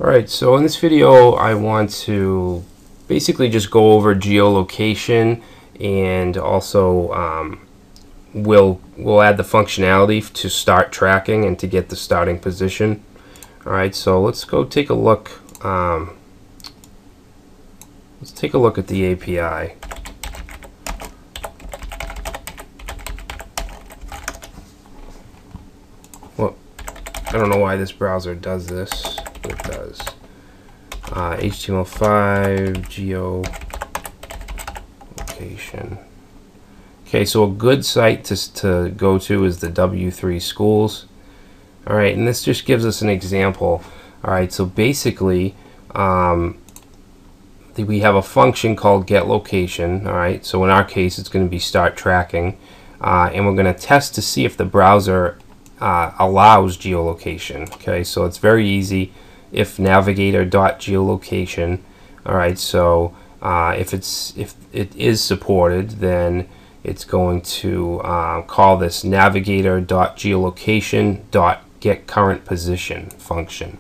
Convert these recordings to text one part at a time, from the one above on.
Alright, so in this video I want to basically just go over geolocation, and also we'll add the functionality to start tracking and to get the starting position. Alright, so let's go take a look. Let's take a look at the API. Well, I don't know why this browser does this. It does. HTML5 geolocation. Okay, so a good site to go to is the W3 schools. Alright, and this just gives us an example. Alright, so basically we have a function called getLocation. Alright, so in our case it's going to be start tracking, and we're going to test to see if the browser allows geolocation. Okay, so it's very easy. If navigator.geolocation, alright, so if it is supported, then it's going to call this navigator.geolocation.getCurrentPosition function.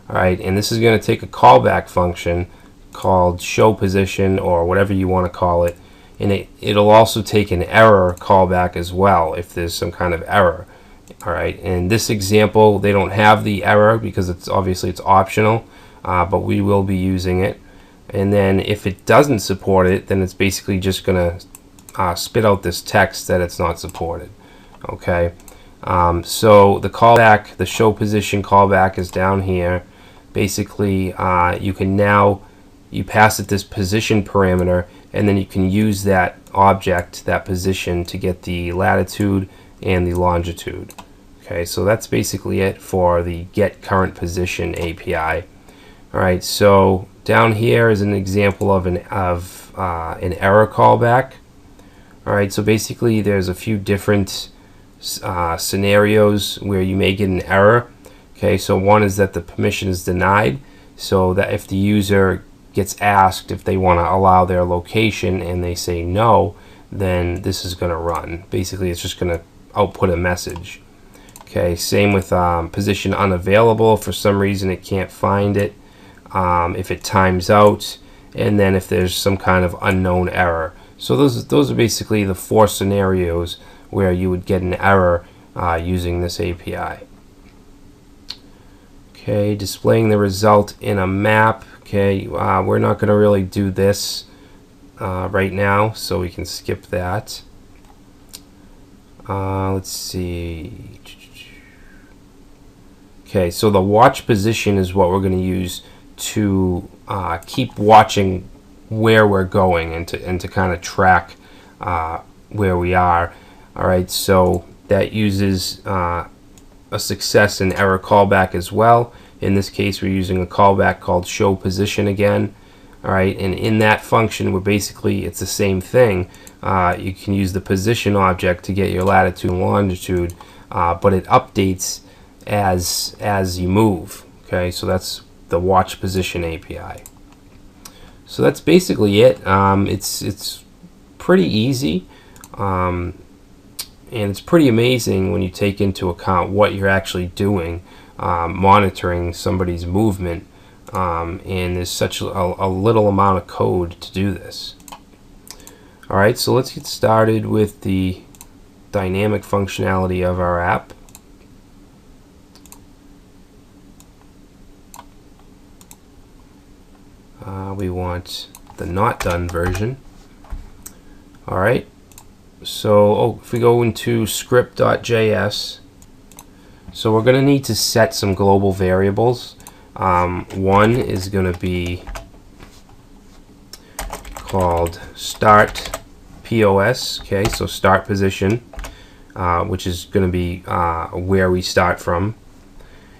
Alright, and this is going to take a callback function called showPosition, or whatever you want to call it, and it'll also take an error callback as well if there's some kind of error. Alright, in this example they don't have the error because it's optional, but we will be using it. And then if it doesn't support it, then it's basically just gonna spit out this text that it's not supported. Okay, so the callback, the show position callback, is down here. Basically you pass it this position parameter, and then you can use that object, that position, to get the latitude and the longitude. Okay, so that's basically it for the getCurrentPosition API. Alright, so down here is an example of an error callback. Alright, so basically there's a few different scenarios where you may get an error. Okay, so one is that the permission is denied, so that if the user gets asked if they want to allow their location and they say no, then this is going to run. Basically it's just going to output a message. Okay, same with position unavailable. For some reason it can't find it, if it times out, and then if there's some kind of unknown error. So those are basically the four scenarios where you would get an error using this API. Okay, displaying the result in a map. Okay, we're not going to really do this right now, so we can skip that. Let's see. Okay, so the watch position is what we're going to use to keep watching where we're going, and to kind of track where we are. Alright, so that uses a success and error callback as well. In this case we're using a callback called showPosition again. Alright, and in that function it's the same thing. You can use the position object to get your latitude and longitude, but it updates as you move. Okay, so that's the watch position API. So that's basically it. It's pretty easy, and it's pretty amazing when you take into account what you're actually doing, monitoring somebody's movement, and there's such a little amount of code to do this. Alright, so let's get started with the dynamic functionality of our app. We want the not done version. Alright, so if we go into script.js, so we're going to need to set some global variables. One is going to be called start POS. Okay, so start position, which is going to be where we start from.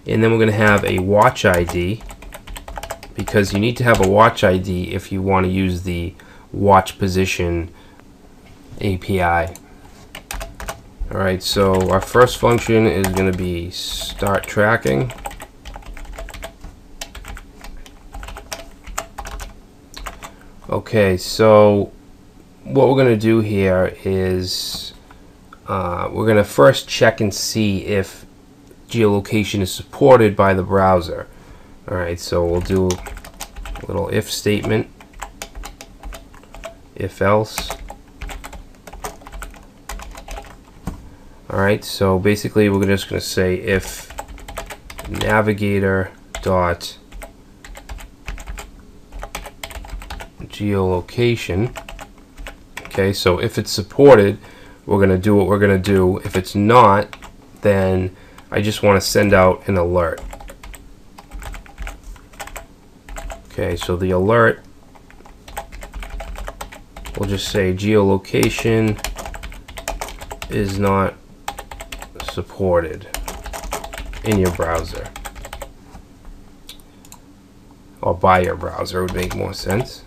And then we're going to have a watch ID, because you need to have a watch ID if you want to use the watch position API. Alright, so our first function is going to be start tracking. Okay, so what we're going to do here is we're going to first check and see if geolocation is supported by the browser. Alright, so we'll do a little if statement, if else. Alright, so basically we're just going to say if navigator dot geolocation. Okay, so if it's supported, we're going to do what we're going to do. If it's not, then I just want to send out an alert. Okay, so the alert will just say geolocation is not supported in your browser, or by your browser would make more sense.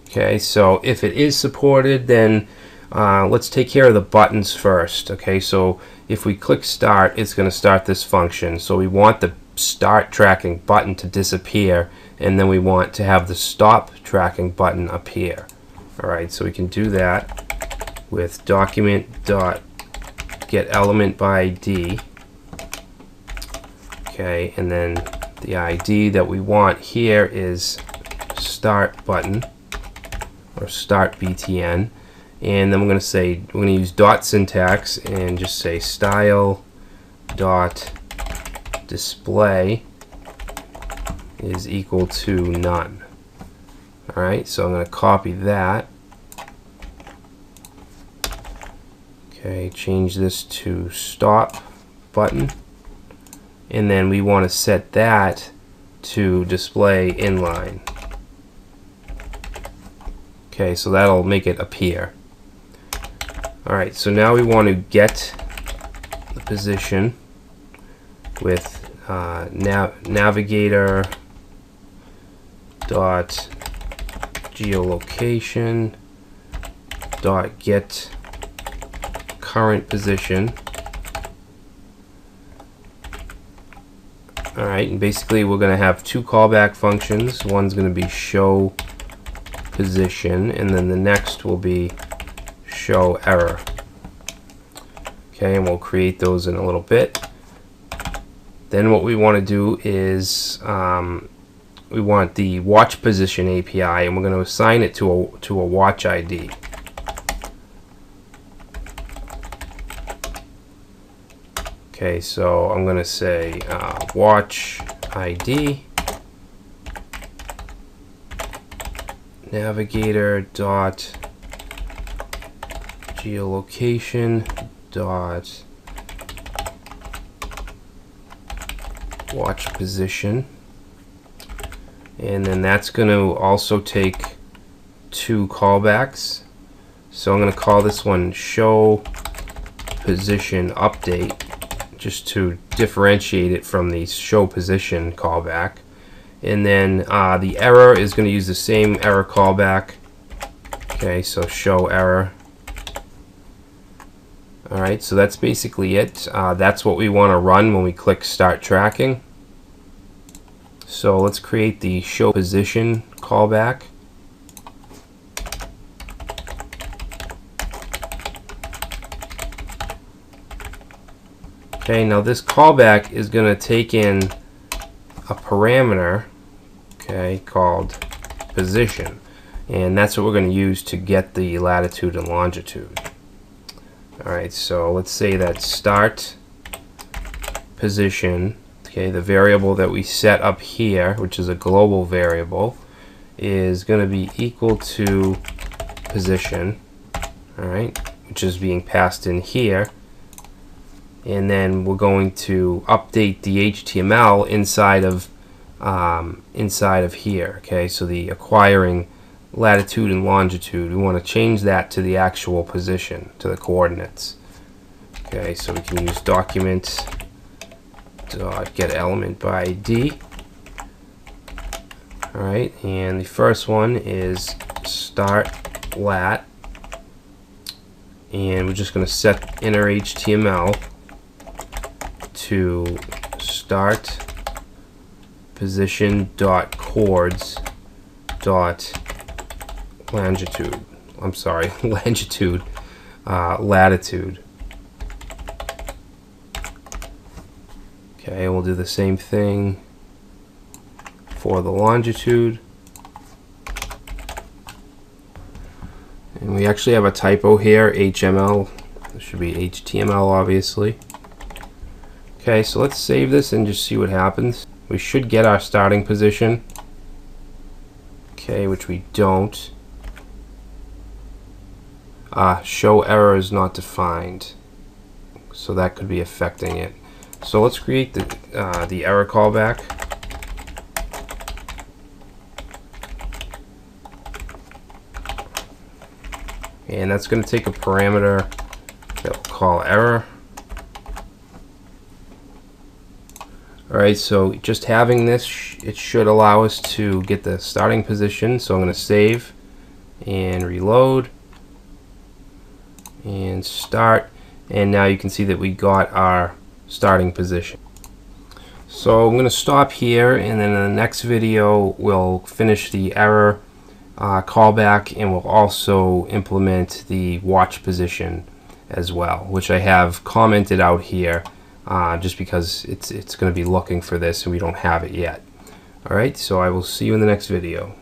Okay, so if it is supported, then let's take care of the buttons first. Okay, so if we click start, it's going to start this function. So we want the start tracking button to disappear, and then we want to have the stop tracking button appear. Alright, so we can do that with document.getElementById. Okay, and then the ID that we want here is start button, or start btn, and then we're going to say, we're going to use dot syntax and just say style dot display is equal to none. Alright, so I'm going to copy that. Okay, change this to stop button, and then we want to set that to display inline. Okay, so that'll make it appear. Alright, so now we want to get the position with navigator dot geolocation dot get current position. Alright, and basically we're going to have two callback functions. One's going to be show position, and then the next will be show error. Okay, and we'll create those in a little bit. Then what we want to do is we want the watch position API, and we're going to assign it to a watch ID. Okay, so I'm going to say watch ID navigator dot geolocation dot watch position, and then that's going to also take two callbacks. So I'm going to call this one show position update, just to differentiate it from the show position callback. And then the error is going to use the same error callback. Okay, so show error. Alright, so that's basically it. That's what we want to run when we click start tracking. So let's create the show position callback. Okay, now this callback is going to take in a parameter, okay, called position, and that's what we're going to use to get the latitude and longitude. Alright, so let's say that start position, okay, the variable that we set up here, which is a global variable, is going to be equal to position, alright, which is being passed in here. And then we're going to update the HTML inside of here. Okay, so the acquiring latitude and longitude, we want to change that to the actual position, to the coordinates. Okay, so we can use document dot get element by ID. All right, and the first one is start lat, and we're just going to set inner HTML to start position dot chords dot longitude. I'm sorry, longitude, latitude. Okay, we'll do the same thing for the longitude. And we actually have a typo here, HML. It should be HTML, obviously. Okay, so let's save this and just see what happens. We should get our starting position. Okay, which we don't. Show error is not defined. So that could be affecting it. So let's create the error callback. And that's going to take a parameter that we'll call error. Alright, so just having this, it should allow us to get the starting position. So I'm going to save and reload and start. And now you can see that we got our starting position. So I'm going to stop here, and then in the next video we'll finish the error callback, and we'll also implement the watch position as well, which I have commented out here just because it's going to be looking for this and we don't have it yet. Alright, so I will see you in the next video.